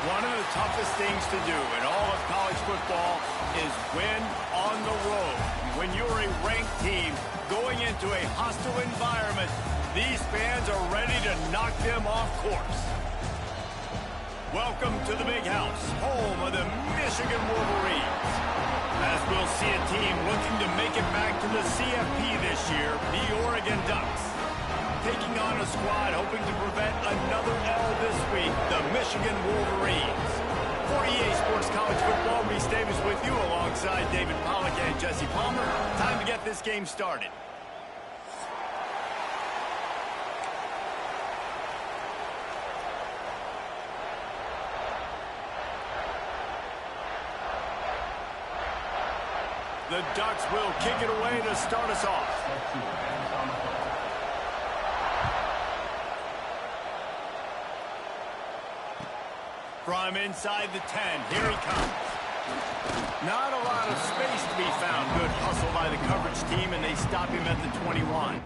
One of the toughest things to do in all of college football is win on the road. When you're a ranked team going into a hostile environment, these fans are ready to knock them off course. Welcome to the Big House, home of the Michigan Wolverines. As we'll see a team looking to make it back to the CFP this year, the Oregon Ducks. Taking on a squad hoping to prevent another L this week, the Michigan Wolverines. For EA Sports College Football, Reese Davis with you alongside David Pollack and Jesse Palmer. Time to get this game started. The Ducks will kick it away to start us off. From inside the 10, here he comes. Not a lot of space to be found. Good hustle by the coverage team, and they stop him at the 21.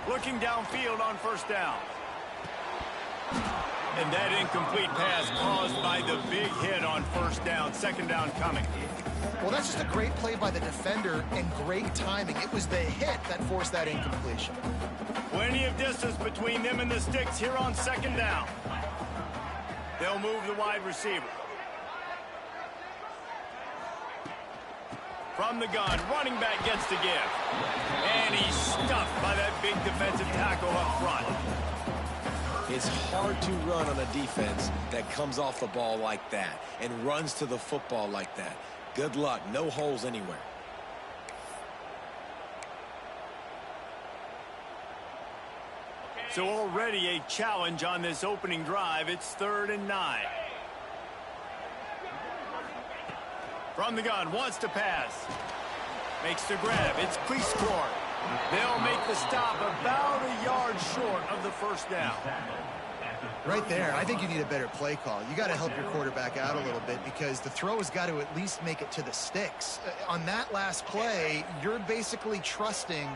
Looking downfield on first down. And that incomplete pass caused by the big hit on first down. Second down coming. Well, that's just a great play by the defender and great timing. It was the hit that forced that incompletion. Plenty of distance between them and the sticks here on second down. They'll move the wide receiver. From the gun, running back gets to give. And he's stuffed by that big defensive tackle up front. It's hard to run on a defense that comes off the ball like that and runs to the football like that. Good luck. No holes anywhere. So already a challenge on this opening drive. It's 3rd and 9. From the gun, wants to pass. Makes the grab. It's crease court. They'll make the stop about a yard short of the first down. Right there, I think you need a better play call. You got to help your quarterback out a little bit because the throw has got to at least make it to the sticks. On that last play, you're basically trusting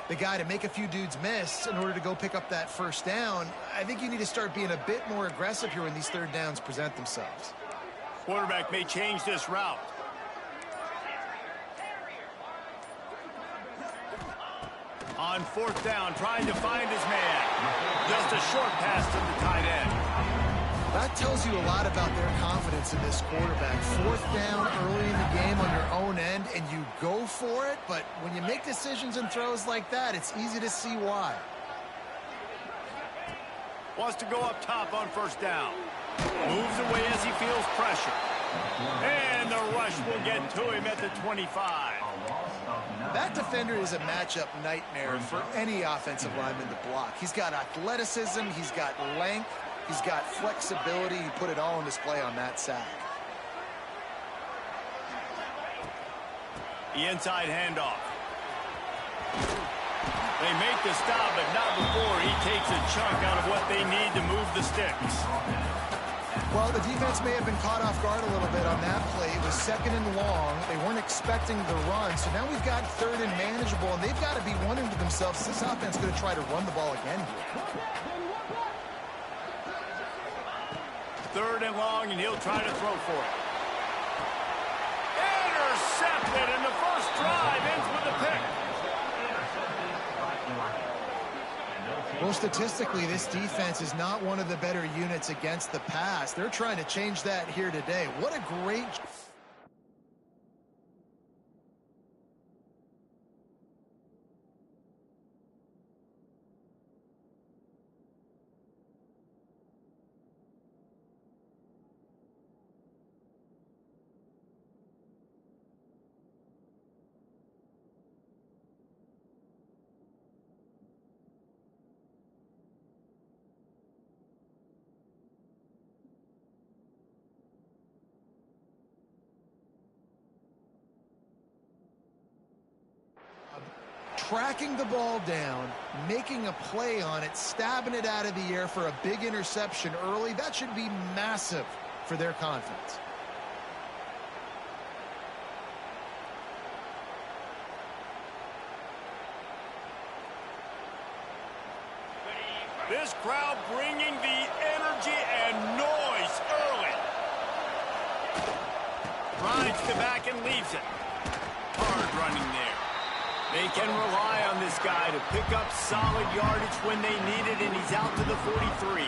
the guy to make a few dudes miss in order to go pick up that first down. I think you need to start being a bit more aggressive here when these third downs present themselves. Quarterback may change this route. On fourth down, trying to find his man. Just a short pass to the tight end. That tells you a lot about their confidence in this quarterback. Fourth down early in the game on your own end, and you go for it, but when you make decisions and throws like that, it's easy to see why. Wants to go up top on first down. Moves away as he feels pressure. And the rush will get to him at the 25. That defender is a matchup nightmare for any offensive lineman to block. He's got athleticism, he's got length, he's got flexibility. He put it all on display on that sack. The inside handoff. They make the stop, but not before he takes a chunk out of what they need to move the sticks. Well, the defense may have been caught off guard a little bit on that play. It was 2nd and long. They weren't expecting the run. So now we've got 3rd and manageable, and they've got to be wondering to themselves, is this offense going to try to run the ball again here? 3rd and long, and he'll try to throw for it. Intercepted, and the first drive ends with a pick. Well, statistically, this defense is not one of the better units against the pass. They're trying to change that here today. What a great... Tracking the ball down, making a play on it, stabbing it out of the air for a big interception early. That should be massive for their confidence. This crowd bringing the energy and noise early. Rides to back and leaves it. Hard running there. They can rely on this guy to pick up solid yardage when they need it, and he's out to the 43.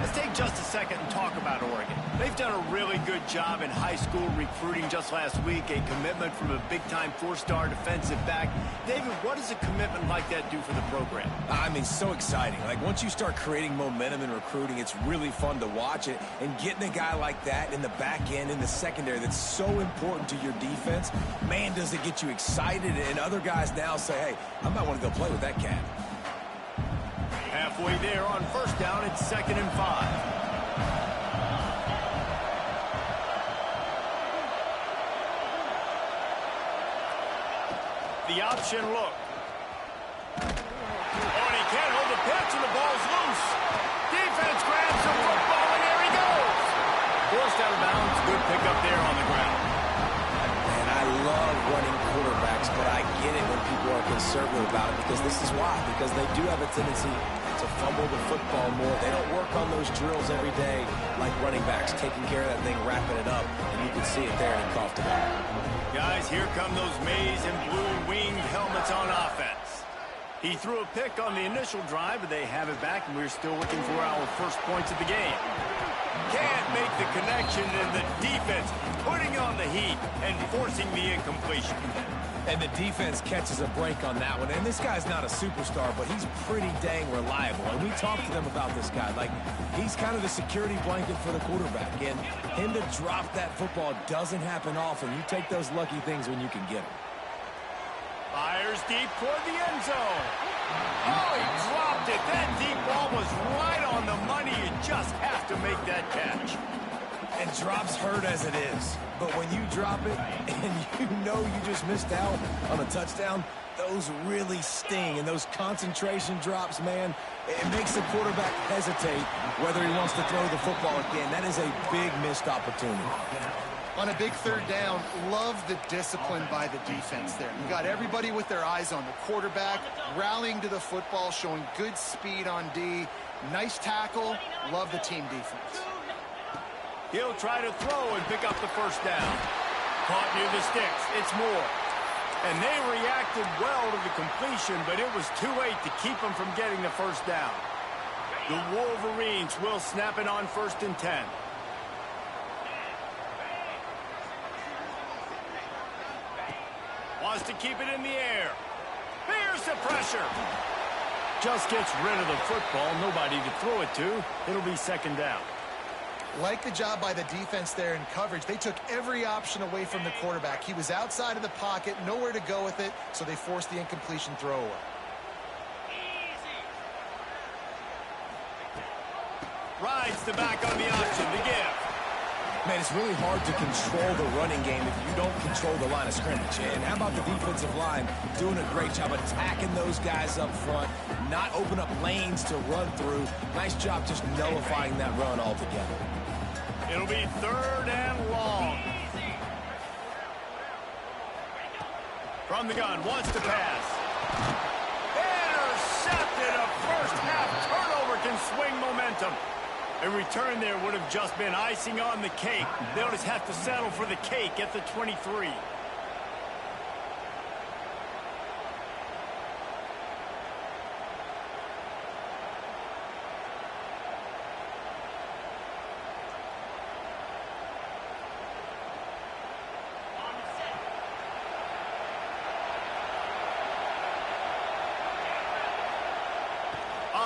Let's take just a second and talk about Oregon. They've done a really good job in high school recruiting just last week, a commitment from a big-time four-star defensive back. David, what does a commitment like that do for the program? I mean, so exciting. Like, once you start creating momentum in recruiting, it's really fun to watch it. And getting a guy like that in the back end, in the secondary, that's so important to your defense, man, does it get you excited. And other guys now say, hey, I might want to go play with that cat. Halfway there on first down, it's 2nd and 5. The option look. Oh, and he can't hold the pitch, and the ball's loose. Defense grabs the football, and there he goes. Forced out of bounds. Good pickup there on the ground. Man, I love running quarterbacks, but I get it when people are conservative about it, because this is why. Because they do have a tendency to fumble the football more. They don't work on those drills every day like running backs, taking care of that thing, wrapping it up, and you can see it there, and he coughed it up. Guys, here come those maize and blue winged helmets on offense. He threw a pick on the initial drive, but they have it back, and we're still looking for our first points of the game. Can't make the connection, and the defense putting on the heat and forcing the incompletion. And the defense catches a break on that one. And this guy's not a superstar, but he's pretty dang reliable. And we talked to them about this guy. Like, he's kind of the security blanket for the quarterback. And him to drop that football doesn't happen often. You take those lucky things when you can get them. Fires deep toward the end zone. Oh, he dropped it. That deep ball was right on the money. You just have to make that catch. And drops hurt as it is. But when you drop it and you know you just missed out on a touchdown, those really sting. And those concentration drops, man, it makes the quarterback hesitate whether he wants to throw the football again. That is a big missed opportunity. On a big third down, love the discipline by the defense there. You got everybody with their eyes on the quarterback, rallying to the football, showing good speed on D. Nice tackle. Love the team defense. He'll try to throw and pick up the first down. Caught near the sticks. It's Moore. And they reacted well to the completion, but it was too late to keep them from getting the first down. The Wolverines will snap it on 1st and 10. Wants to keep it in the air. Here's the pressure. Just gets rid of the football. Nobody to throw it to. It'll be 2nd down. Like the job by the defense there in coverage. They took every option away from the quarterback. He was outside of the pocket, nowhere to go with it, so they forced the incompletion throw away. Rides the back on the option to give. Man, it's really hard to control the running game if you don't control the line of scrimmage. And how about the defensive line doing a great job attacking those guys up front, not open up lanes to run through. Nice job just nullifying that run altogether. It'll be 3rd and long. From the gun, wants to pass. Intercepted. A first half turnover can swing momentum. A return there would have just been icing on the cake. They'll just have to settle for the cake at the 23.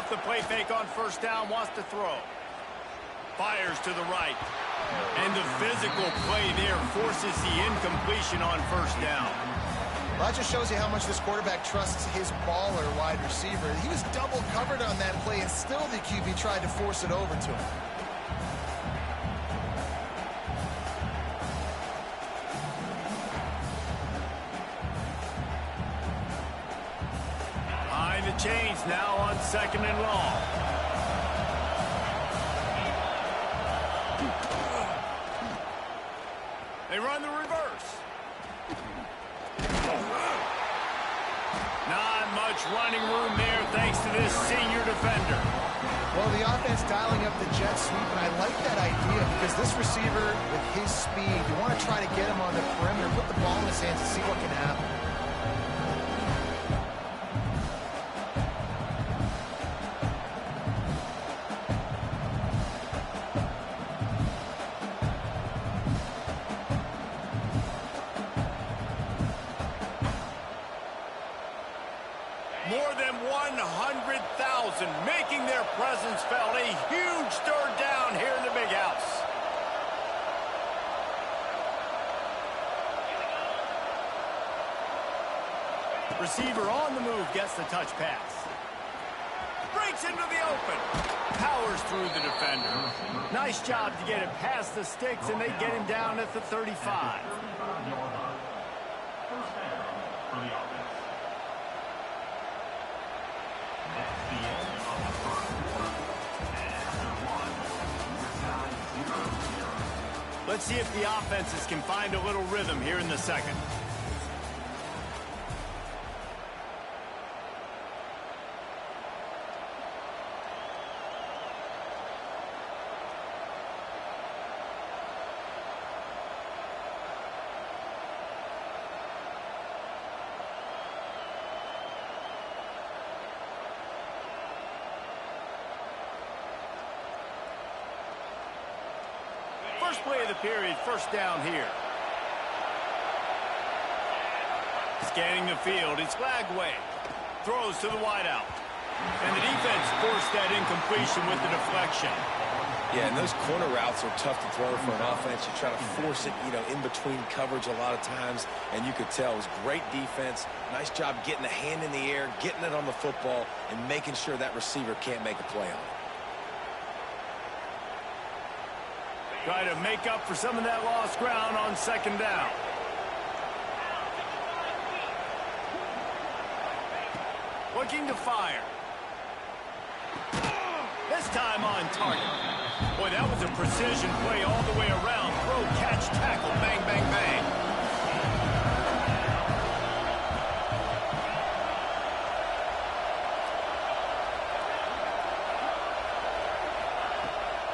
off the play fake on first down, wants to throw. Fires to the right. And the physical play there forces the incompletion on first down. Well, that just shows you how much this quarterback trusts his baller wide receiver. He was double covered on that play, and still the QB tried to force it over to him. Behind the chains now on 2nd and long. They run the reverse. Not much running room there thanks to this senior defender. Well, the offense dialing up the jet sweep, and I like that idea because this receiver, with his speed, you want to try to get him on the perimeter, put the ball in his hands and see what can happen. More than 100,000 making their presence felt. A huge third down here in the big house. Receiver on the move gets the touch pass. Breaks into the open. Powers through the defender. Nice job to get it past the sticks, and they get him down at the 35. Let's see if the offenses can find a little rhythm here in the second. First play of the period, first down here. Scanning the field, it's Lagway. Throws to the wideout. And the defense forced that incompletion with the deflection. Yeah, and those corner routes are tough to throw for an offense. You try to force it, in between coverage a lot of times, and you could tell it was great defense. Nice job getting the hand in the air, getting it on the football, and making sure that receiver can't make a play on it. Try to make up for some of that lost ground on second down. Looking to fire. This time on target. Boy, that was a precision play all the way around. Throw, catch, tackle, bang, bang, bang.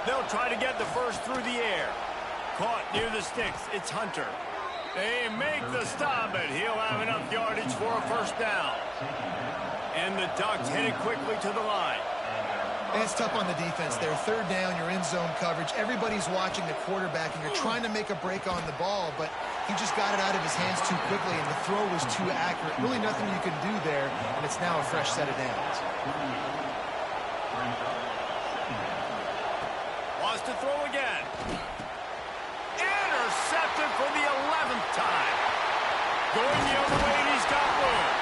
They'll try to get the first through the air. Caught near the sticks. It's Hunter. They make the stop, but he'll have enough yardage for a first down. And the Ducks headed quickly to the line. And it's tough on the defense there. Third down, you're in zone coverage. Everybody's watching the quarterback, and you're trying to make a break on the ball, but he just got it out of his hands too quickly, and the throw was too accurate. Really nothing you can do there, and it's now a fresh set of downs. To throw again. Intercepted for the 11th time. Going the other way, and he's got room.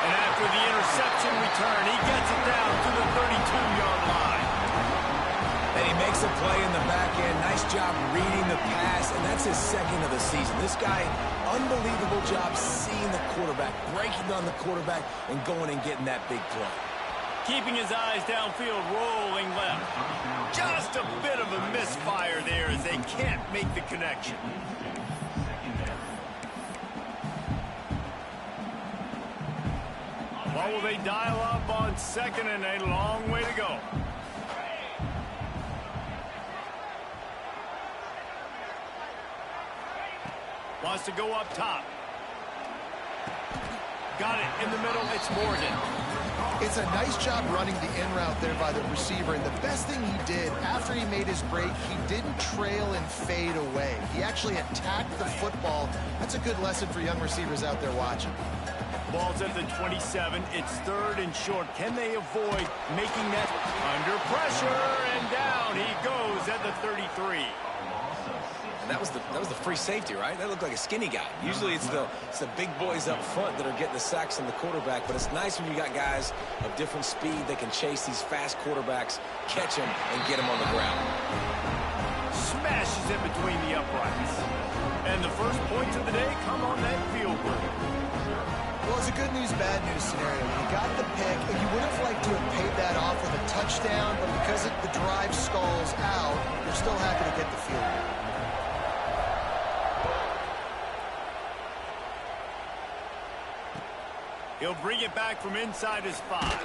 And after the interception return, he gets it down to the 32-yard line. And he makes a play in the back end. Nice job reading the pass, and that's his second of the season. This guy, unbelievable job seeing the quarterback, breaking on the quarterback, and going and getting that big play. Keeping his eyes downfield, rolling left. Just a bit of a misfire there as they can't make the connection. What will they dial up on second and a long way to go? Wants to go up top. Got it in the middle. It's Morgan. It's a nice job running the in route there by the receiver, and the best thing he did after he made his break, he didn't trail and fade away. He actually attacked the football. That's a good lesson for young receivers out there watching. Ball's at the 27. It's 3rd and short. Can they avoid making that under pressure? And down he goes at the 33. And that was the free safety, right? That looked like a skinny guy. Usually it's the big boys up front that are getting the sacks on the quarterback, but it's nice when you got guys of different speed that can chase these fast quarterbacks, catch them, and get them on the ground. Smashes in between the uprights. And the first points of the day come on that field goal. Well, it's a good news, bad news scenario. You got the pick, and you would have liked to have paid that off with a touchdown, but because the drive stalls out, you're still happy to get the field goal. He'll bring it back from inside his 5.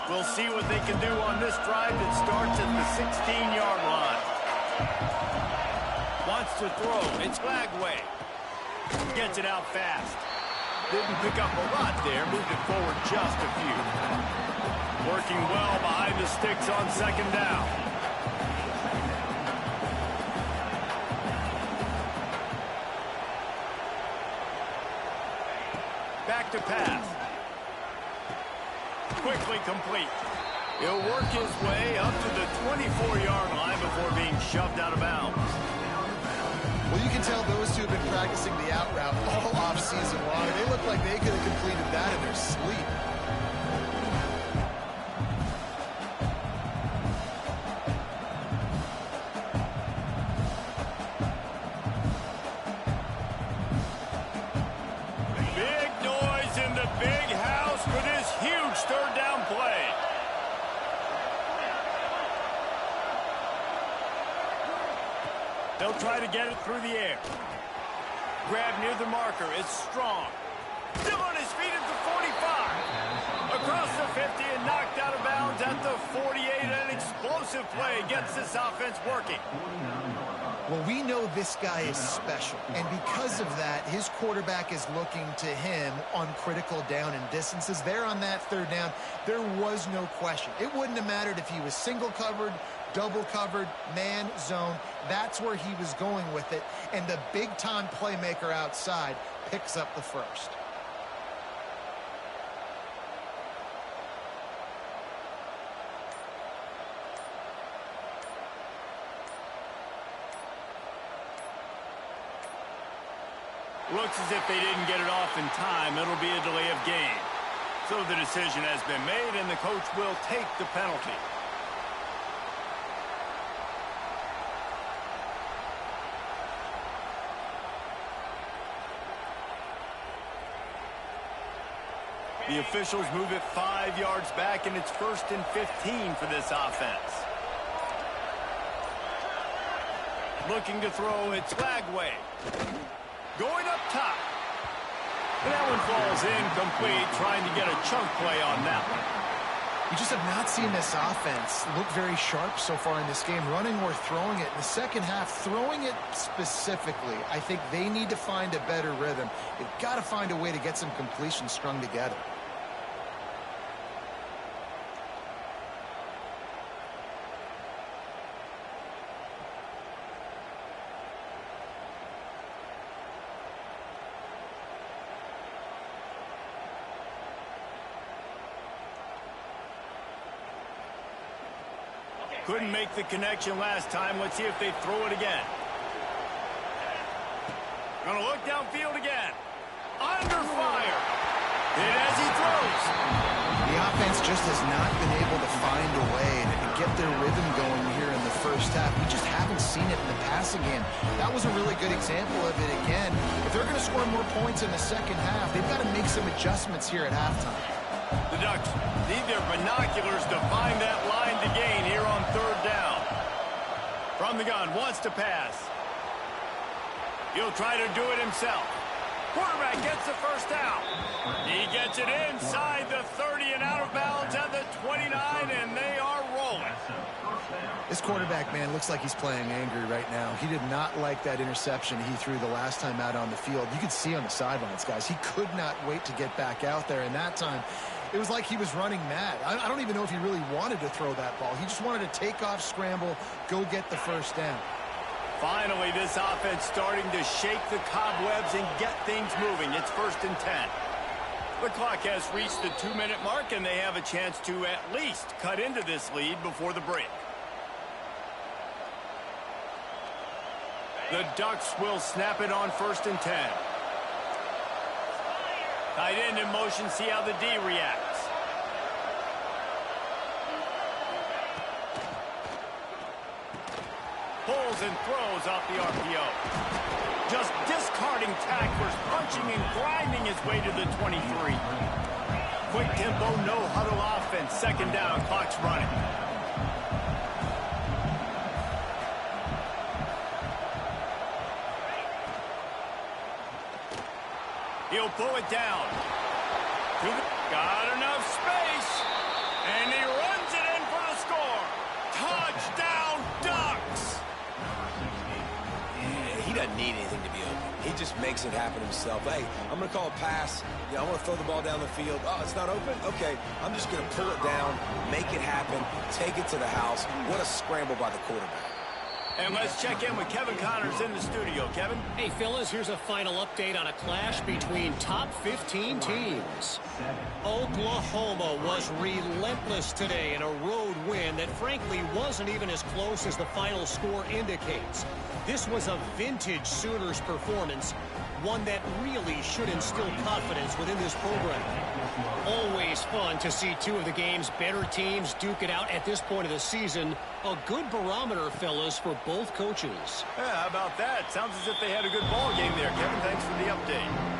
We'll see what they can do on this drive that starts at the 16-yard line. Wants to throw. It's Lagway. Gets it out fast. Didn't pick up a lot there. Moved it forward just a few. Working well behind the sticks on 2nd down. Back to pass. Quickly complete. He'll work his way up to the 24-yard line before being shoved out of bounds. Well, you can tell those two have been practicing the out route all off-season long. They look like they could have completed that in their sleep. Big noise in the big house for this huge 3rd down play. They'll try to get it through the air. Grab near the marker. It's Strong. Still on his feet at the 45. Across the 50 and knocked out of bounds at the 48. An explosive play gets this offense working. Well, we know this guy is special, and because of that, his quarterback is looking to him on critical down and distances. There on that 3rd down, there was no question. It wouldn't have mattered if he was single covered, double covered, man, zone. That's where he was going with it, and the big-time playmaker outside picks up the first. Looks as if they didn't get it off in time. It'll be a delay of game. So the decision has been made, and the coach will take the penalty. The officials move it 5 yards back, and it's 1st and 15 for this offense. Looking to throw, it's Lagway. Going up top. And that one falls incomplete, trying to get a chunk play on that one. You just have not seen this offense look very sharp so far in this game, running or throwing it. In the second half, throwing it specifically, I think they need to find a better rhythm. They've got to find a way to get some completions strung together. Couldn't make the connection last time. Let's see if they throw it again. Gonna look downfield again. Under fire. And as he throws. The offense just has not been able to find a way to get their rhythm going here in the first half. We just haven't seen it in the passing game. That was a really good example of it again. If they're going to score more points in the second half, they've got to make some adjustments here at halftime. The Ducks need their binoculars to find that line the gain here on third down. From the gun, wants to pass. He'll try to do it himself. Quarterback gets the first down. He gets it inside the 30 and out of bounds at the 29, and they are rolling. This quarterback, man, looks like he's playing angry right now. He did not like that interception he threw the last time out on the field. You could see on the sidelines, guys, he could not wait to get back out there, and that time it was like he was running mad. I don't even know if he really wanted to throw that ball. He just wanted to take off, scramble, go get the first down. Finally, this offense starting to shake the cobwebs and get things moving. It's 1st and 10. The clock has reached the 2-minute mark, and they have a chance to at least cut into this lead before the break. The Ducks will snap it on 1st and 10. Tight end in motion, see how the D reacts. Pulls and throws off the RPO. Just discarding tacklers, punching and grinding his way to the 23. Quick tempo, no huddle offense. 2nd down, clock's running. He'll pull it down. Got enough space. And he runs it in for the score. Touchdown, Ducks. Yeah, he doesn't need anything to be open. He just makes it happen himself. Hey, I'm going to call a pass. Yeah, I want to throw the ball down the field. Oh, it's not open? Okay, I'm just going to pull it down, make it happen, take it to the house. What a scramble by the quarterback. And let's check in with Kevin Connors in the studio. Kevin? Hey, fellas, here's a final update on a clash between top 15 teams. Oklahoma was relentless today in a road win that frankly wasn't even as close as the final score indicates. This was a vintage Sooners performance, one that really should instill confidence within this program. Always fun to see two of the game's better teams duke it out at this point of the season. A good barometer, fellas, for both coaches. Yeah, how about that? Sounds as if they had a good ball game there, Kevin. Thanks for the update.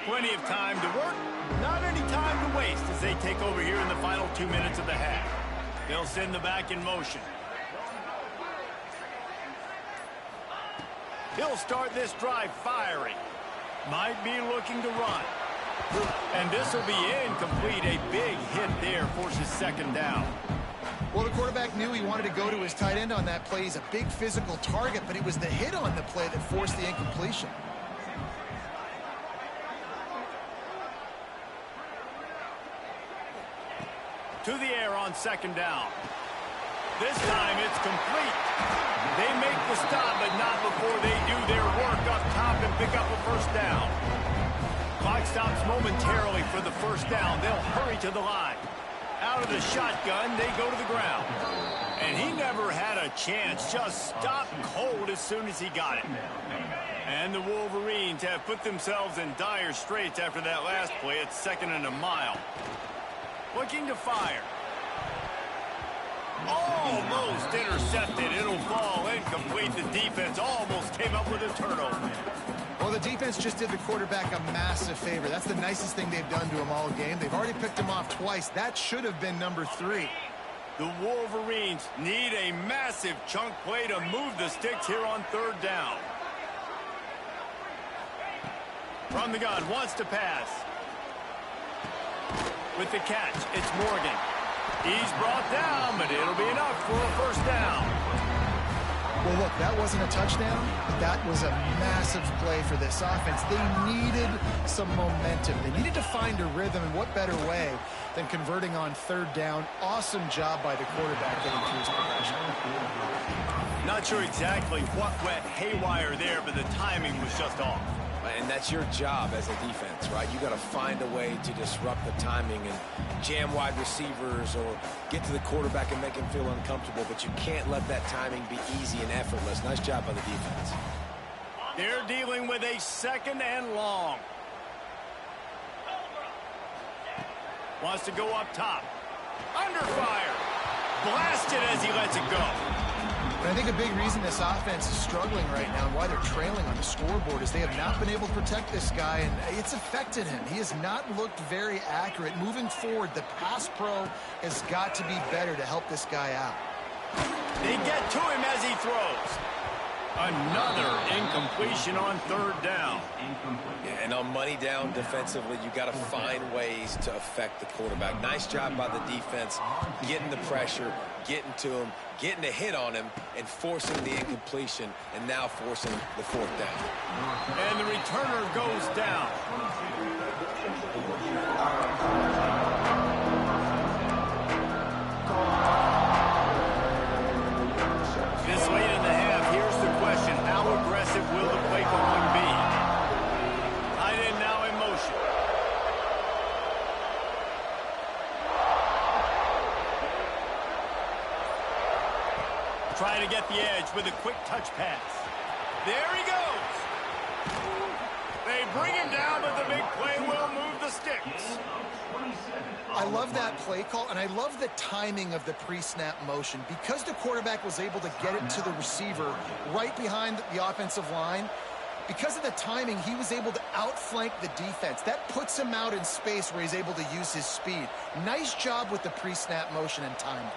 Plenty of time to work, not any time to waste as they take over here in the final 2 minutes of the half. They'll send the back in motion. He'll start this drive firing. Might be looking to run. And this will be incomplete. A big hit there forces 2nd down. Well, the quarterback knew he wanted to go to his tight end on that play. He's a big physical target, but it was the hit on the play that forced the incompletion. To the air on 2nd down. This time it's complete. They make the stop, but not before they do their work up top and pick up a 1st down. Clock stops momentarily for the 1st down. They'll hurry to the line. Out of the shotgun, they go to the ground. And he never had a chance. Just stopped cold as soon as he got it. And the Wolverines have put themselves in dire straits after that last play. It's 2nd and a mile. Looking to fire. Almost intercepted. It'll fall incomplete. The defense almost came up with a turnover. Well, the defense just did the quarterback a massive favor. That's the nicest thing they've done to him all game. They've already picked him off twice. That should have been number 3. The Wolverines need a massive chunk play to move the sticks here on 3rd down. From the gun, wants to pass. With the catch, it's Morgan. He's brought down, but it'll be enough for a 1st down. Well, look, that wasn't a touchdown, but that was a massive play for this offense. They needed some momentum. They needed to find a rhythm, and what better way than converting on 3rd down. Awesome job by the quarterback getting through his progression. Not sure exactly what went haywire there, but the timing was just off. And that's your job as a defense, right? You got to find a way to disrupt the timing and jam wide receivers or get to the quarterback and make him feel uncomfortable, but you can't let that timing be easy and effortless. Nice job by the defense. They're dealing with a 2nd and long. Wants to go up top. Under fire. blasted as he lets it go. And I think a big reason this offense is struggling right now and why they're trailing on the scoreboard is they have not been able to protect this guy, and it's affected him. He has not looked very accurate. Moving forward, the pass pro has got to be better to help this guy out. They get to him as he throws. Another incompletion on third down. Yeah, and on money down defensively, you got to find ways to affect the quarterback. Nice job by the defense, getting the pressure, getting to him, getting a hit on him, and forcing the incompletion, and now forcing the fourth down. And the returner goes down. This late in the half, here's the question. How aggressive will the play calling be? Tight end now in motion. Trying to get the edge with a quick touch pass. There he goes. They bring him down, but the big play will move the sticks. I love that play call, and I love the timing of the pre-snap motion. Because the quarterback was able to get it to the receiver right behind the offensive line, because of the timing, he was able to outflank the defense. That puts him out in space where he's able to use his speed. Nice job with the pre-snap motion and timing.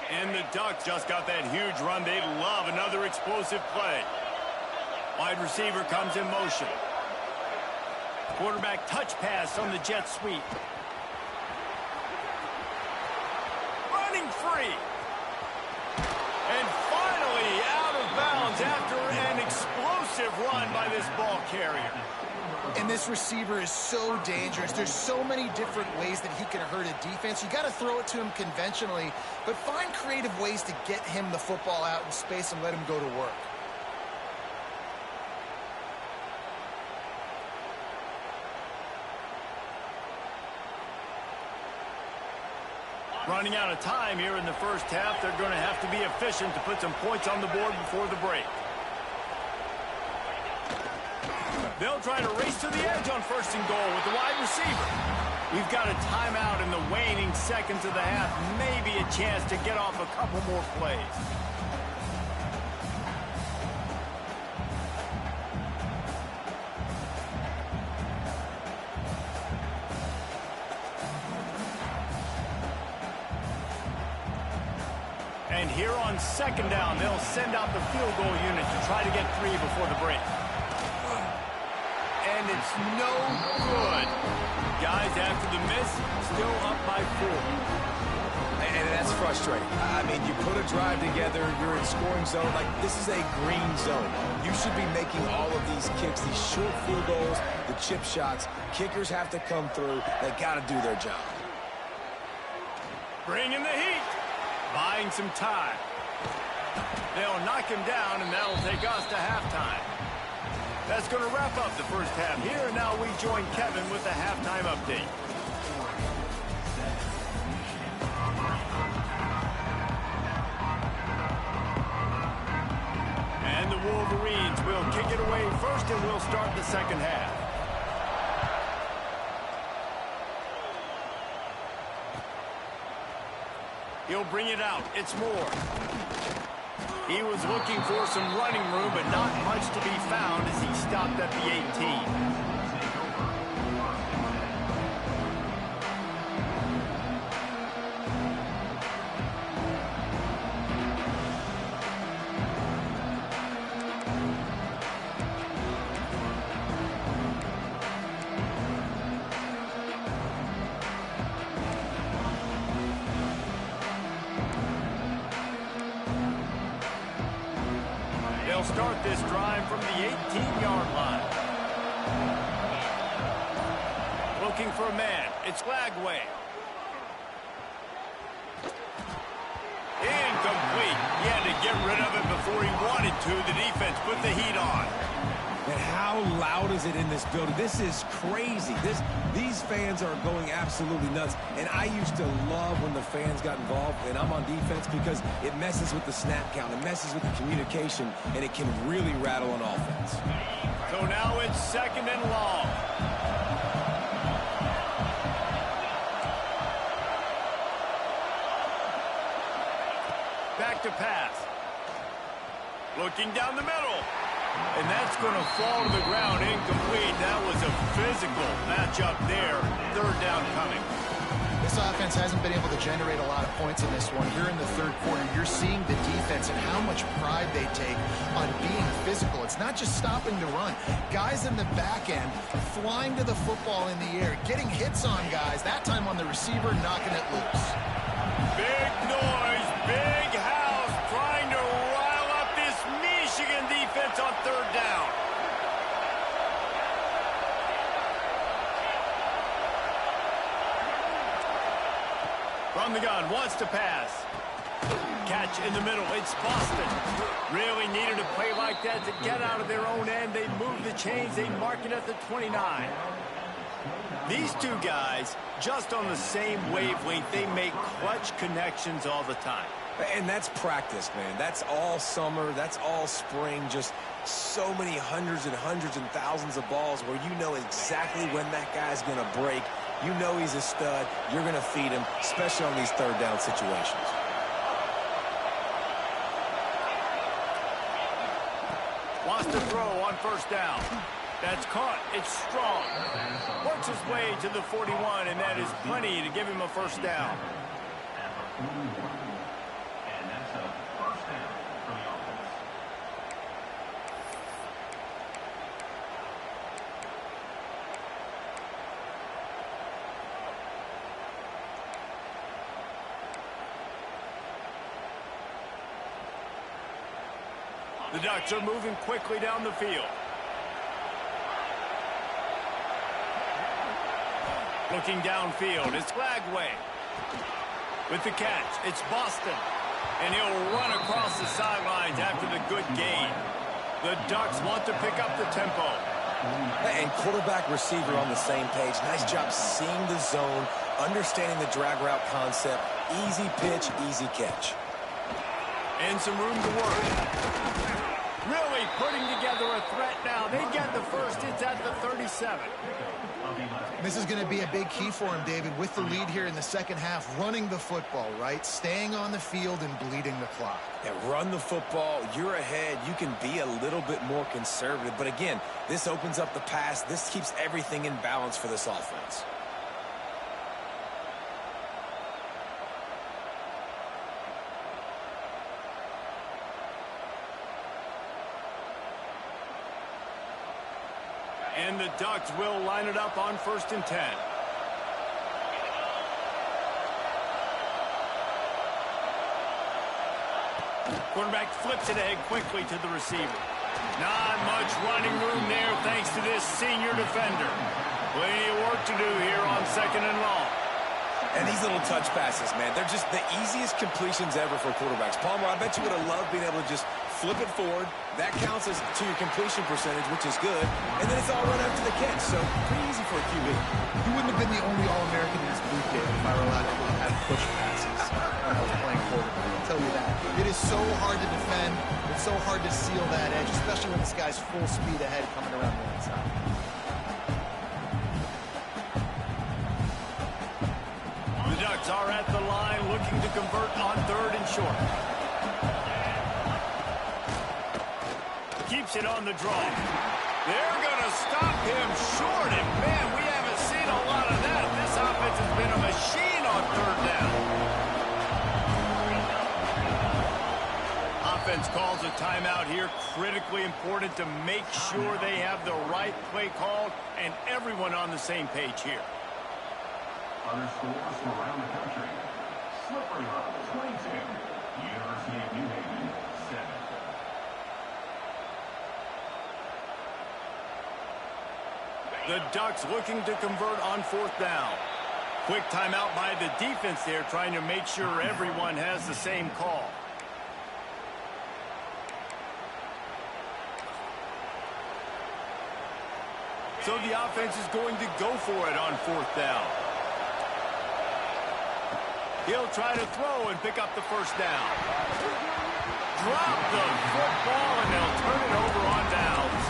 And the Ducks just got that huge run. They love another explosive play. Wide receiver comes in motion. Quarterback touch pass on the jet sweep. Running free. And finally out of bounds after an explosive run by this ball carrier. And this receiver is so dangerous. There's so many different ways that he can hurt a defense. You got to throw it to him conventionally, but find creative ways to get him the football out in space and let him go to work. Running out of time here in the first half. They're going to have to be efficient to put some points on the board before the break. They'll try to race to the edge on first and goal with the wide receiver. We've got a timeout in the waning seconds of the half. Maybe a chance to get off a couple more plays. And here on second down, they'll send out the field goal unit to try to get 3 before the break. And it's no good. Guys, after the miss, still up by 4. And that's frustrating. I mean, you put a drive together, you're in scoring zone. Like, this is a green zone. You should be making all of these kicks, these short field goals, the chip shots. Kickers have to come through. They got to do their job. Bring in the heat. Buying some time. They'll knock him down, and that'll take us to halftime. That's going to wrap up the first half here, and now we join Kevin with the halftime update. And the Wolverines will kick it away first, and we'll start the second half. He'll bring it out. It's Moore. He was looking for some running room, but not much to be found as he stopped at the 18. They'll start this drive from the 18-yard line. Looking for a man. It's Lagway. Incomplete. He had to get rid of it before he wanted to. The defense put the heat on. And how loud is it in this building? This is crazy. These fans are going absolutely nuts. And I used to love when the fans got involved, and I'm on defense, because it messes with the snap count. It messes with the communication, and it can really rattle an offense. So now it's second and long. Looking down the middle. And that's going to fall to the ground incomplete. That was a physical matchup there. Third down coming. This offense hasn't been able to generate a lot of points in this one. Here in the third quarter, you're seeing the defense and how much pride they take on being physical. It's not just stopping to run. Guys in the back end flying to the football in the air, getting hits on guys, that time on the receiver, knocking it loose. Big noise, big house, trying to rile up this Michigan defense on third down. From the gun, wants to pass. Catch in the middle, it's Boston. Really needed a play like that to get out of their own end. They move the chains, they mark it at the 29. These two guys, just on the same wavelength, they make clutch connections all the time. And that's practice, man. That's all summer. That's all spring. Just so many hundreds and thousands of balls where you know exactly when that guy's going to break. You know he's a stud. You're going to feed him, especially on these third down situations. Wants to throw on first down. That's caught. It's strong. Works his way to the 41, and that is plenty to give him a first down. The Ducks are moving quickly down the field. Looking downfield, it's Lagway. With the catch, it's Boston. And he'll run across the sidelines after the good gain. The Ducks want to pick up the tempo. And quarterback receiver on the same page. Nice job seeing the zone, understanding the drag route concept. Easy pitch, easy catch. And some room to work. Really putting together a threat now. They get the first. It's at the 37. This is going to be a big key for him, David, with the lead here in the second half, running the football, right? Staying on the field and bleeding the clock. Yeah, run the football. You're ahead. You can be a little bit more conservative. But again, this opens up the pass. This keeps everything in balance for this offense. And the Ducks will line it up on 1st and 10. Quarterback flips it ahead quickly to the receiver. Not much running room there thanks to this senior defender. Plenty of work to do here on 2nd and long. And these little touch passes, man, they're just the easiest completions ever for quarterbacks. Palmer, I bet you would have loved being able to just flip it forward. That counts as to your completion percentage, which is good. And then it's all run after the catch, so pretty easy for a QB. You wouldn't have been the only All-American in this group, David, if I were allowed to have push passes when I was playing quarterback. I'll tell you that. It is so hard to defend. It's so hard to seal that edge, especially when this guy's full speed ahead coming around the inside. The Ducks are at the line looking to convert on 3rd and short. Keeps it on the draw. They're going to stop him short, and man, we haven't seen a lot of that. This offense has been a machine on 3rd down. Offense calls a timeout here. Critically important to make sure they have the right play called and everyone on the same page here. Other scores from around the country. Slippery Rock, 22. University of New Haven, 7. The Ducks looking to convert on 4th down. Quick timeout by the defense there, trying to make sure everyone has the same call. So the offense is going to go for it on 4th down. He'll try to throw and pick up the first down. Drop the football, and they'll turn it over on downs.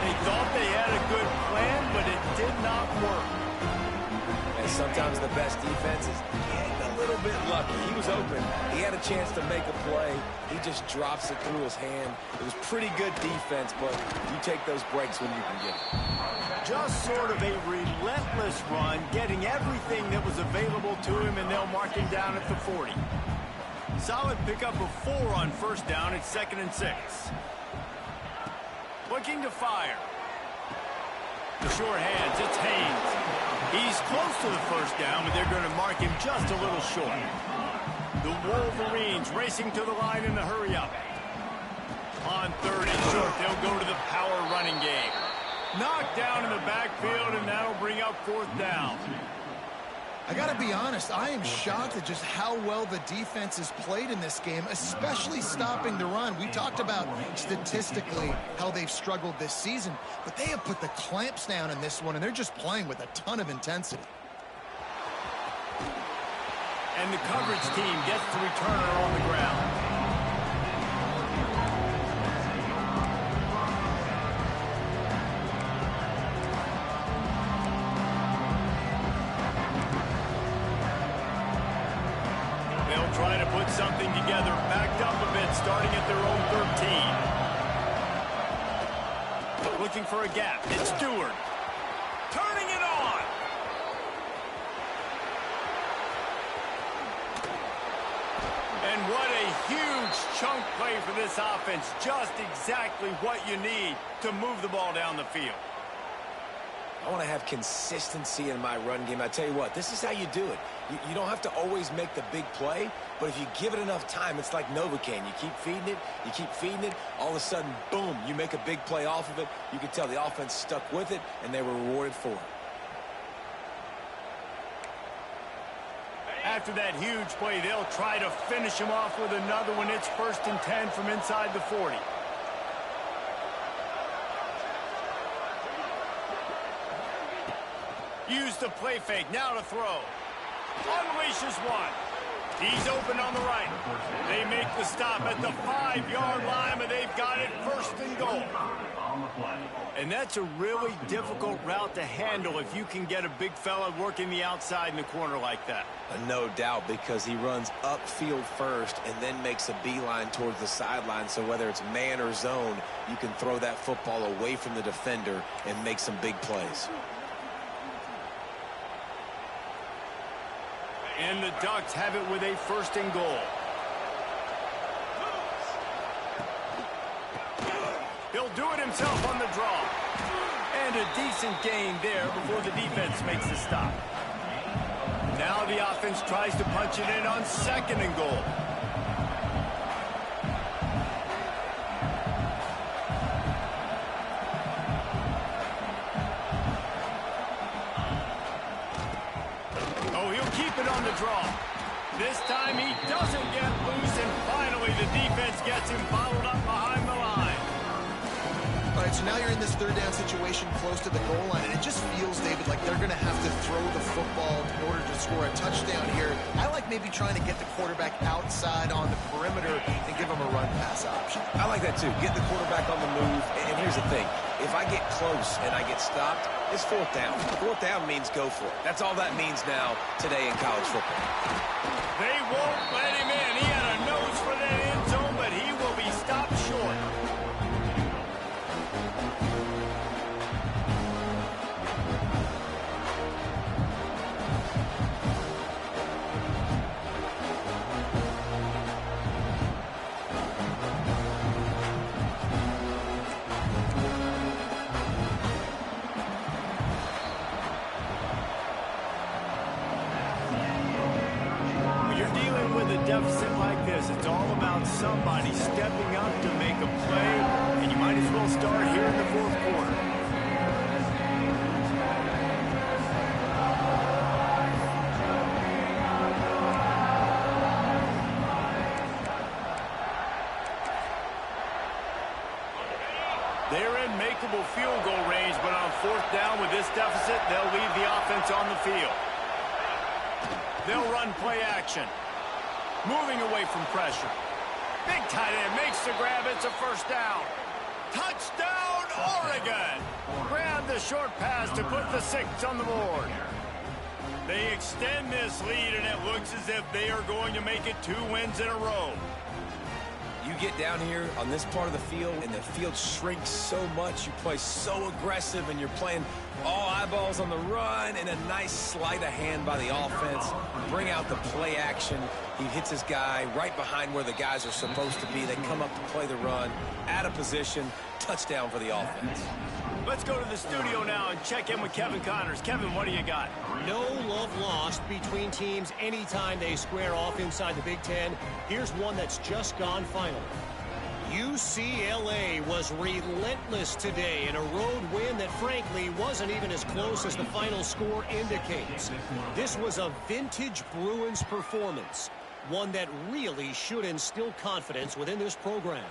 They thought they had a good plan, but it did not work. And sometimes the best defense is getting a little bit lucky. He was open. He had a chance to make a play. He just drops it through his hand. It was pretty good defense, but you take those breaks when you can get it. Just sort of a relentless run, getting everything that was available to him, and they'll mark him down at the 40. Solid pickup of 4 on first down. It's 2nd and 6. Looking to fire. The short hands, it's Haynes. He's close to the first down, but they're going to mark him just a little short. The Wolverines racing to the line in the hurry-up. On 3rd and short, they'll go to the power running game. Knocked down in the backfield, and that'll bring up 4th down. I got to be honest, I am shocked at just how well the defense has played in this game, especially stopping the run. We talked about statistically how they've struggled this season, but they have put the clamps down in this one, and they're just playing with a ton of intensity. And the coverage team gets the returner on the ground. Trying to put something together, backed up a bit, starting at their own 13. Looking for a gap. It's Stewart. Turning it on. And what a huge chunk play for this offense. Just exactly what you need to move the ball down the field. I want to have consistency in my run game. I tell you what, this is how you do it. You don't have to always make the big play, but if you give it enough time, it's like Novocaine. You keep feeding it, all of a sudden, boom, you make a big play off of it. You can tell the offense stuck with it, and they were rewarded for it. After that huge play, they'll try to finish him off with another one. It's 1st and 10 from inside the 40. Use the play fake, now to throw. Unleashes one. He's open on the right. They make the stop at the 5-yard line, but they've got it 1st and goal. And that's a really difficult route to handle if you can get a big fella working the outside in the corner like that. No doubt, because he runs upfield first and then makes a beeline towards the sideline. So whether it's man or zone, you can throw that football away from the defender and make some big plays. And the Ducks have it with a 1st and goal. He'll do it himself on the draw. And a decent gain there before the defense makes the stop. Now the offense tries to punch it in on 2nd and goal. On the draw. This time he doesn't get loose, and finally the defense gets him bottled up behind the line. All right, so now you're in this 3rd down situation close to the goal line, and it just feels, David, like they're going to have to throw the football in order to score a touchdown here. I like maybe trying to get the quarterback outside on the perimeter and give him a run-pass option. I like that too. Get the quarterback on the move. And here's the thing. If I get close and I get stopped, it's 4th down. 4th down means go for it. That's all that means now today in college football. They won't let him in. He had a nose for that end zone, but he will be stopped short. Deficit like this, it's all about somebody stepping up to make a play, and you might as well start here in the 4th quarter. They're in makeable field goal range, but on 4th down with this deficit, they'll leave the offense on the field. They'll run play action. Moving away from pressure. Big tight end makes the grab. It's a 1st down. Touchdown, Oregon! Grab the short pass to put the 6 on the board. They extend this lead, and it looks as if they are going to make it 2 wins in a row. You get down here on this part of the field, and the field shrinks so much. You play so aggressive, and you're playing all eyeballs on the run, and a nice sleight of hand by the offense. Bring out the play action. He hits his guy right behind where the guys are supposed to be. They come up to play the run, out of position, touchdown for the offense. Let's go to the studio now and check in with Kevin Connors. Kevin, what do you got? No love lost between teams anytime they square off inside the Big Ten. Here's one that's just gone final. UCLA was relentless today in a road win that frankly wasn't even as close as the final score indicates. This was a vintage Bruins performance, one that really should instill confidence within this program.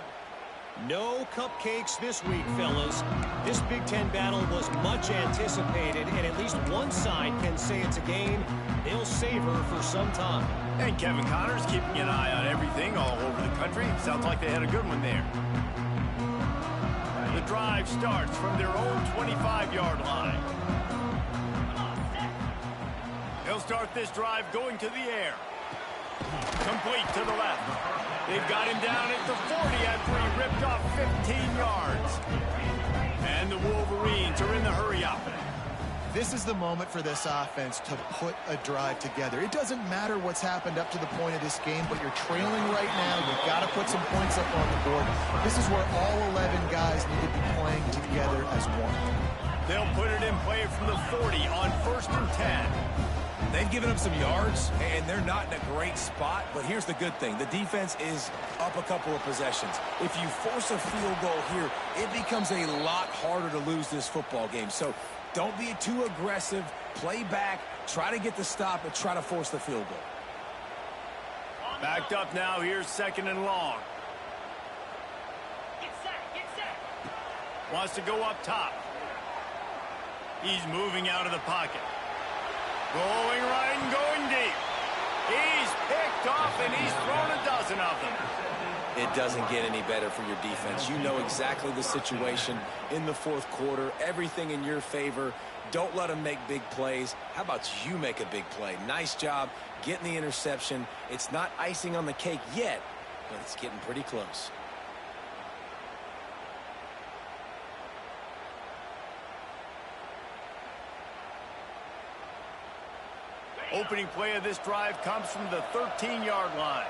No cupcakes this week, fellas. This Big Ten battle was much anticipated, and at least one side can say it's a game they'll savor for some time. And Kevin Connors keeping an eye on everything all over the country. Sounds like they had a good one there. The drive starts from their own 25-yard line. They'll start this drive going to the air. Complete to the left. They've got him down at the 40 after he ripped off 15 yards. And the Wolverines are in the hurry-up. This is the moment for this offense to put a drive together. It doesn't matter what's happened up to the point of this game, but you're trailing right now. You've got to put some points up on the board. This is where all 11 guys need to be playing together as one. They'll put it in play from the 40 on 1st and 10. They've given up some yards, and they're not in a great spot, but here's the good thing. The defense is up a couple of possessions. If you force a field goal here, it becomes a lot harder to lose this football game. So don't be too aggressive. Play back, try to get the stop, and try to force the field goal. Backed up now. Here's 2nd and long. Get set. Wants to go up top. He's moving out of the pocket. Going right and going deep. He's picked off, and he's thrown a dozen of them. It doesn't get any better for your defense. You know exactly the situation in the 4th quarter. Everything in your favor. Don't let them make big plays. How about you make a big play? Nice job getting the interception. It's not icing on the cake yet, but it's getting pretty close. Opening play of this drive comes from the 13-yard line.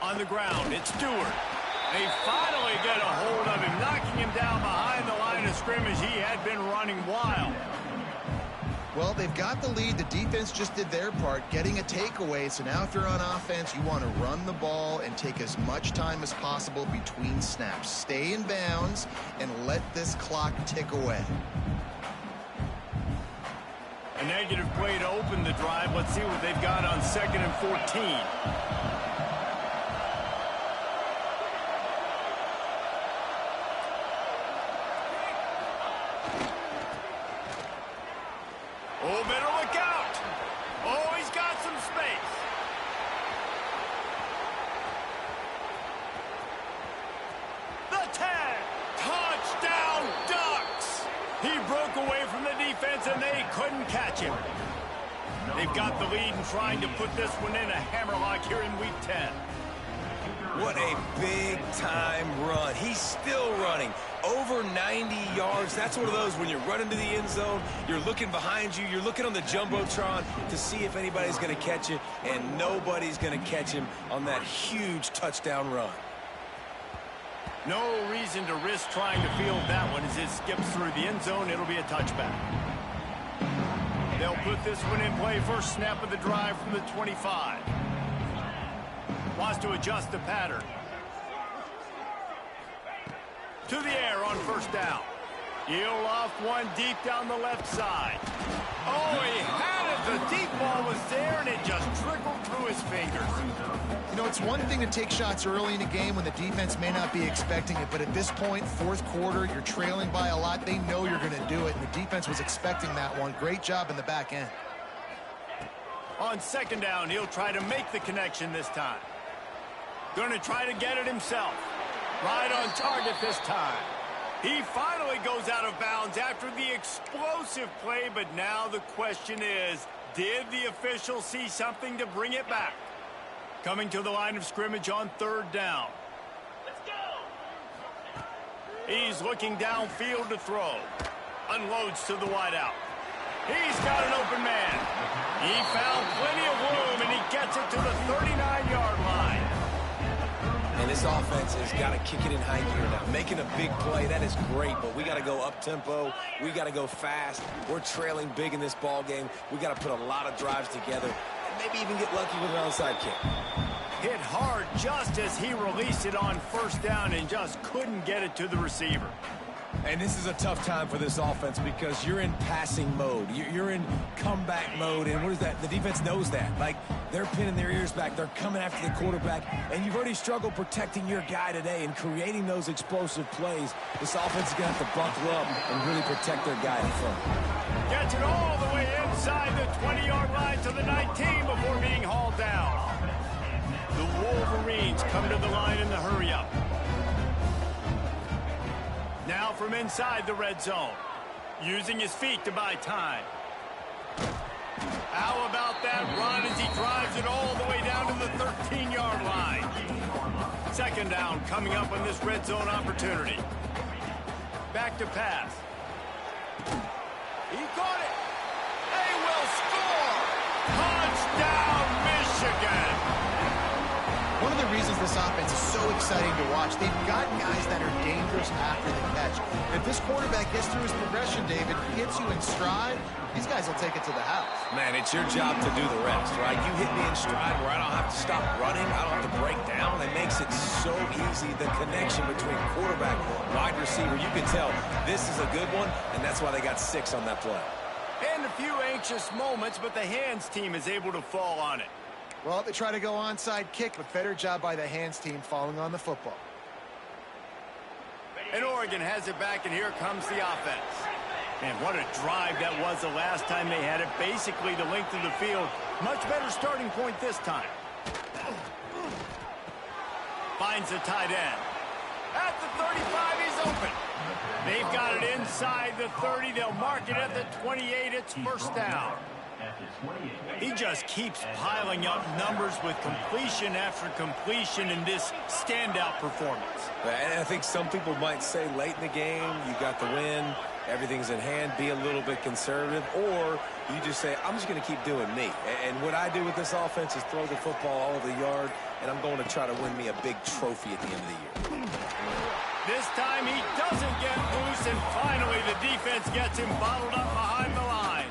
On the ground, it's Stewart. They finally get a hold of him, knocking him down behind the line of scrimmage. He had been running wild. Well, they've got the lead. The defense just did their part, getting a takeaway. So now if you're on offense, you want to run the ball and take as much time as possible between snaps. Stay in bounds and let this clock tick away. A negative play to open the drive. Let's see what they've got on 2nd and 14. Oh, better look out. Oh, he's got some space. The 10. Touchdown, Ducks. He broke away from the defense, and they couldn't catch him. They've got the lead and trying to put this one in a hammerlock here in Week 10. What a big-time run. He's still running. Over 90 yards. That's one of those when you're running to the end zone, you're looking behind you, you're looking on the Jumbotron to see if anybody's going to catch you, and nobody's going to catch him on that huge touchdown run. No reason to risk trying to field that one as it skips through the end zone. It'll be a touchback. They'll put this one in play. First snap of the drive from the 25. Wants to adjust the pattern. To the air on 1st down. He'll off one deep down the left side. Oh, he had it. The deep ball was there, and it just trickled through his fingers. You know, it's one thing to take shots early in a game when the defense may not be expecting it, but at this point, 4th quarter, you're trailing by a lot. They know you're going to do it, and the defense was expecting that one. Great job in the back end. On second down, he'll try to make the connection this time. Going to try to get it himself. Right on target this time. He finally goes out of bounds after the explosive play, but now the question is, did the official see something to bring it back? Coming to the line of scrimmage on third down. Let's go. He's looking downfield to throw. Unloads to the wideout. He's got an open man. He found plenty of room, and he gets it to the 39-yard line. And this offense has got to kick it in high gear now. Making a big play, that is great, but we got to go up-tempo. We got to go fast. We're trailing big in this ball game. We got to put a lot of drives together and maybe even get lucky with an onside kick. Hit hard just as he released it on first down and just couldn't get it to the receiver. And this is a tough time for this offense because you're in passing mode. You're in comeback mode, and what is that? The defense knows that. Like, they're pinning their ears back. They're coming after the quarterback, and you've already struggled protecting your guy today and creating those explosive plays. This offense is going to have to buckle up and really protect their guy in front. Gets it all the way inside the 20-yard line to the 19 before being hauled down. The Wolverines come to the line in the hurry-up. Now from inside the red zone, using his feet to buy time. How about that run as he drives it all the way down to the 13-yard line? Second down coming up on this red zone opportunity. Back to pass. He got it. They will score. Touchdown, Michigan. One of the reasons this offense is so exciting to watch, they've got guys that are dangerous after the catch. If this quarterback gets through his progression, David, hits you in stride, these guys will take it to the house. Man, it's your job to do the rest, right? You hit me in stride where I don't have to stop running. I don't have to break down. It makes it so easy, the connection between quarterback, wide receiver. You can tell this is a good one, and that's why they got 6 on that play. And a few anxious moments, but the hands team is able to fall on it. Well, they try to go onside kick, but better job by the hands team falling on the football. And Oregon has it back, and here comes the offense. Man, what a drive that was the last time they had it. Basically the length of the field. Much better starting point this time. Finds the tight end. At the 35, he's open. They've got it inside the 30. They'll mark it at the 28. It's first down. He just keeps piling up numbers with completion after completion in this standout performance. And I think some people might say late in the game, you got the win, everything's in hand, be a little bit conservative, or you just say, I'm just going to keep doing me. And what I do with this offense is throw the football all over the yard, and I'm going to try to win me a big trophy at the end of the year. This time he doesn't get loose, and finally the defense gets him bottled up behind the line.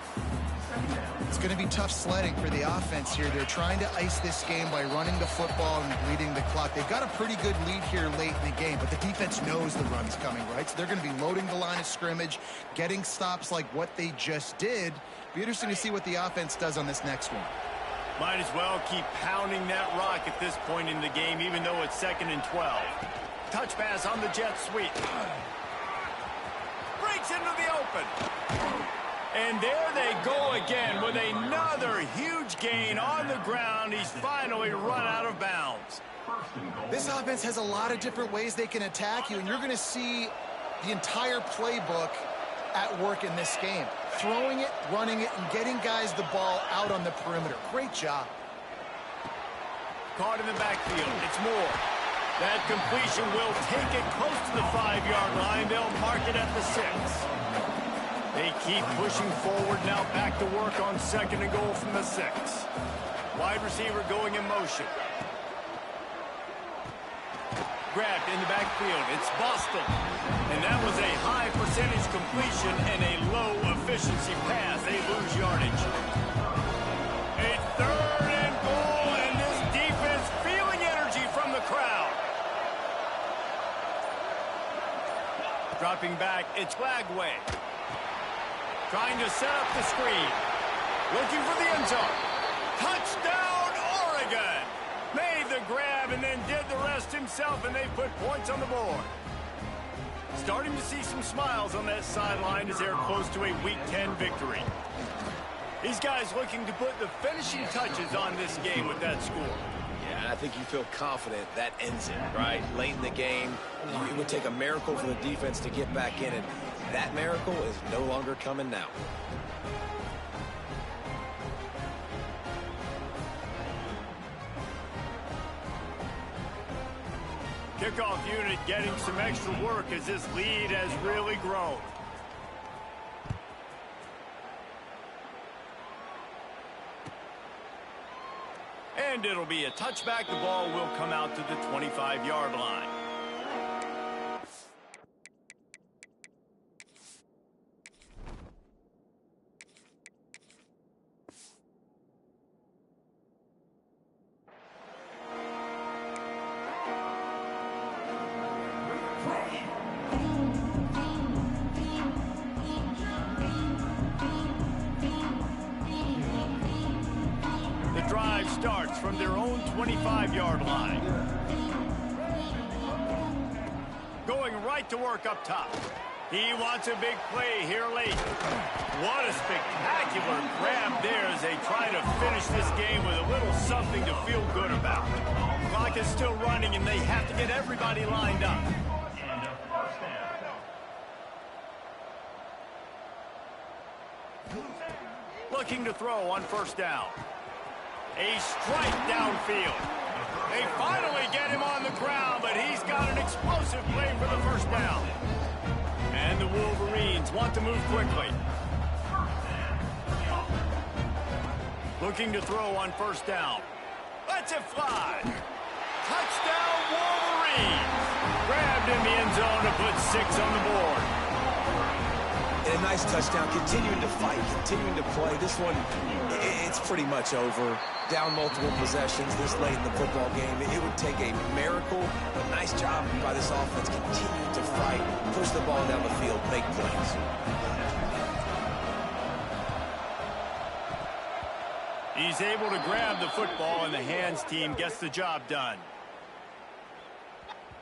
It's going to be tough sledding for the offense here. They're trying to ice this game by running the football and bleeding the clock. They've got a pretty good lead here late in the game, but the defense knows the run's coming, right? So they're going to be loading the line of scrimmage, getting stops like what they just did. Be interesting to see what the offense does on this next one. Might as well keep pounding that rock at this point in the game, even though it's 2nd and 12. Touch pass on the jet sweep. Breaks into the open. And there they go again with another huge gain on the ground. He's finally run out of bounds. This offense has a lot of different ways they can attack you, and you're going to see the entire playbook at work in this game. Throwing it, running it, and getting guys the ball out on the perimeter. Great job. Caught in the backfield. It's Moore. That completion will take it close to the 5-yard line. They'll mark it at the 6. They keep pushing forward now, back to work on 2nd and goal from the 6. Wide receiver going in motion. Grabbed in the backfield. It's Boston. And that was a high percentage completion and a low efficiency pass. They lose yardage. A 3rd and goal, and this defense feeling energy from the crowd. Dropping back, it's Glagway. Trying to set up the screen. Looking for the end zone. Touchdown, Oregon! Made the grab and then did the rest himself, and they put points on the board. Starting to see some smiles on that sideline as they're close to a Week 10 victory. These guys looking to put the finishing touches on this game with that score. Yeah, and I think you feel confident that ends it, right? Late in the game, it would take a miracle for the defense to get back in it. That miracle is no longer coming now. Kickoff unit getting some extra work as this lead has really grown. And it'll be a touchback. The ball will come out to the 25-yard line. Starts from their own 25-yard line. Going right to work up top. He wants a big play here late. What a spectacular grab there as they try to finish this game with a little something to feel good about. Clock is still running and they have to get everybody lined up. Looking to throw on first down. A strike downfield. They finally get him on the ground, but he's got an explosive play for the first down. And the Wolverines want to move quickly. Looking to throw on first down. Lets it fly. Touchdown Wolverines. Grabbed in the end zone to put 6 on the board. And a nice touchdown, continuing to fight, continuing to play. This one, it's pretty much over. Down multiple possessions this late in the football game. It would take a miracle, but nice job by this offense. Continue to fight, push the ball down the field, make plays. He's able to grab the football, and the hands team gets the job done.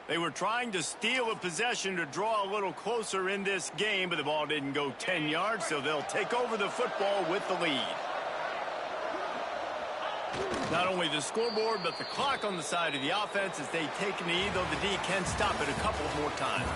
They were trying to steal a possession to draw a little closer in this game, but the ball didn't go 10 yards, so they'll take over the football with the lead. Not only the scoreboard, but the clock on the side of the offense as they take a knee, though the D can stop it a couple more times.